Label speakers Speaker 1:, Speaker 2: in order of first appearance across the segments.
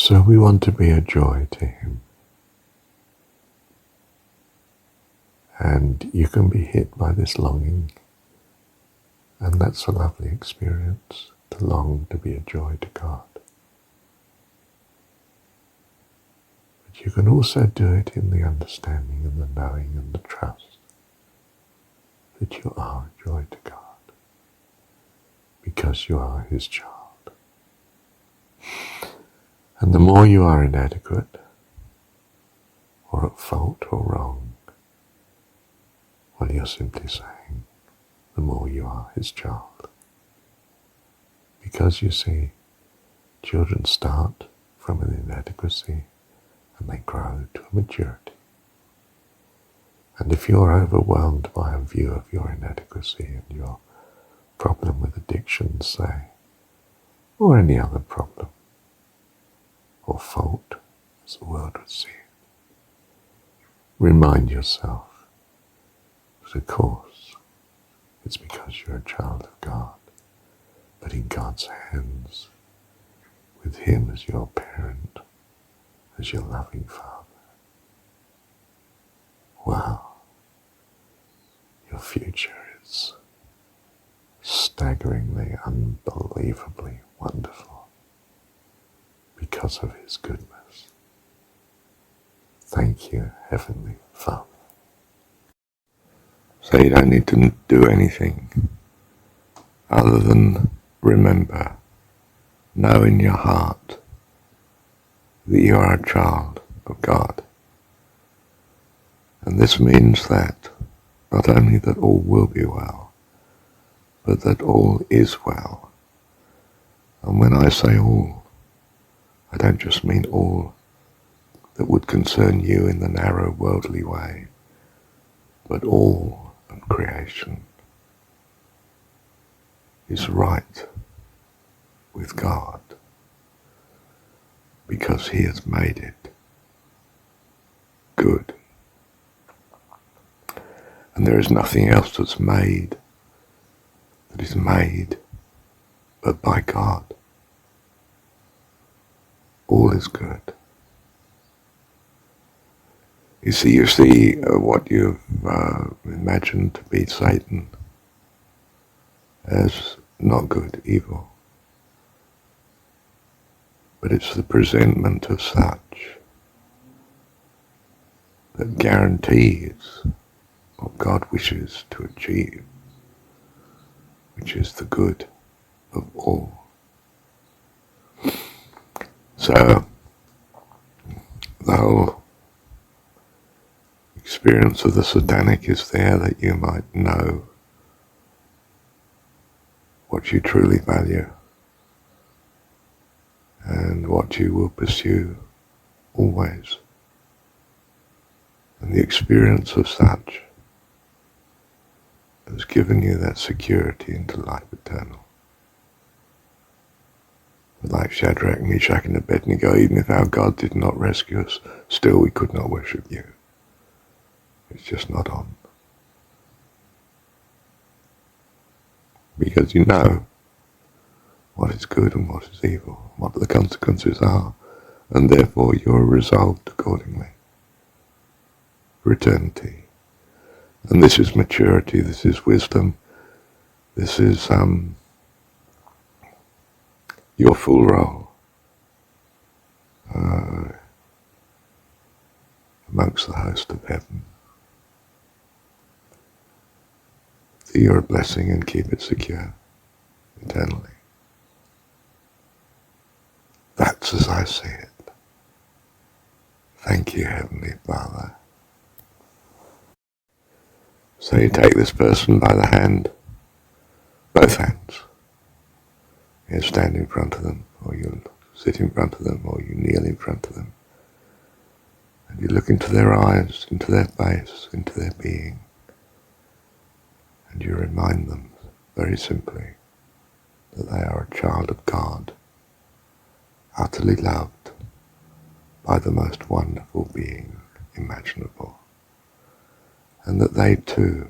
Speaker 1: So we want to be a joy to him. And you can be hit by this longing. And that's a lovely experience, to long to be a joy to God. But you can also do it in the understanding and the knowing and the trust that you are a joy to God, because you are his child. And the more you are inadequate, or at fault or wrong, well, you're simply saying, the more you are his child. Because you see, children start from an inadequacy and they grow to a maturity. And if you're overwhelmed by a view of your inadequacy and your problem with addiction, say, or any other problem, or fault, as the world would see it, remind yourself that, of course, it's because you're a child of God, but in God's hands, with him as your parent, as your loving Father. Wow, your future is staggeringly, unbelievably wonderful because of his goodness. Thank you, Heavenly Father. So you don't need to do anything other than remember, know in your heart that you are a child of God. And this means that not only that all will be well, but that all is well. And when I say all, I don't just mean all that would concern you in the narrow worldly way, but all of creation is right with God because he has made it good. And there is nothing else that is made but by God. All is good. You see what you've imagined to be Satan as not good, evil. But it's the presentment of such that guarantees what God wishes to achieve, which is the good of all. So, the whole experience of the satanic is there that you might know what you truly value and what you will pursue always. And the experience of such has given you that security into life eternal. But like Shadrach, Meshach and Abednego, even if our God did not rescue us, still we could not worship you. It's just not on. Because you know what is good and what is evil, what the consequences are, and therefore you are resolved accordingly for eternity. And this is maturity, this is wisdom, this is your full role amongst the host of heaven. So you're a blessing and keep it secure eternally. That's as I see it. Thank you, Heavenly Father. So you take this person by the hand, both hands. You stand in front of them, or you sit in front of them, or you kneel in front of them. And you look into their eyes, into their face, into their being. And you remind them very simply that they are a child of God, utterly loved by the most wonderful being imaginable. And that they too,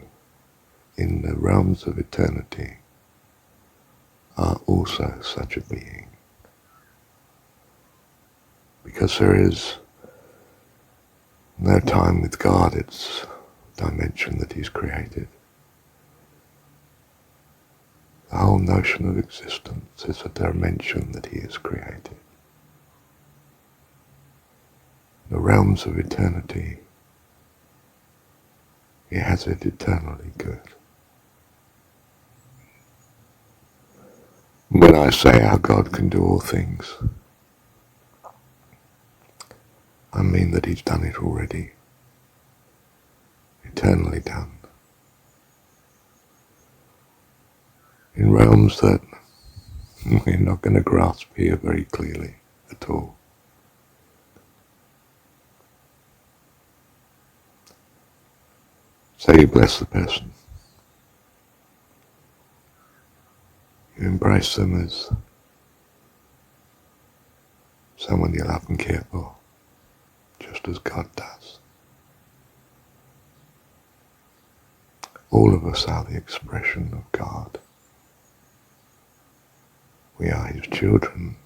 Speaker 1: in the realms of eternity, are also such a being. because there is no time with God. It's a dimension that he's created. The whole notion of existence is a dimension that he has created. The realms of eternity, he has it eternally good. When I say our God can do all things, I mean that he's done it already, eternally done, in realms that we're not going to grasp here very clearly at all. So you bless the person. You embrace them as someone you love and care for, just as God does. All of us are the expression of God. We are his children.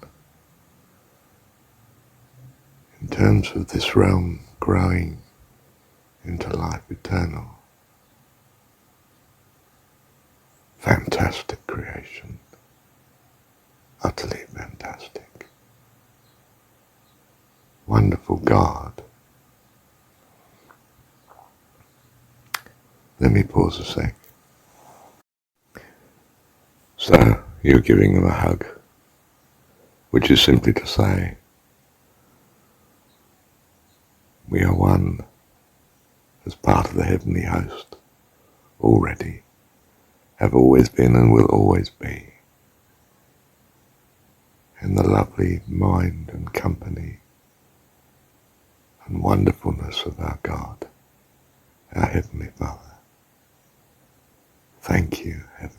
Speaker 1: In terms of this realm growing into life eternal, fantastic creation, utterly fantastic. Wonderful God. Let me pause a sec. So, you're giving them a hug, which is simply to say, we are one as part of the heavenly host, already, have always been and will always be, in the lovely mind and company and wonderfulness of our God, our Heavenly Father. Thank you, Heavenly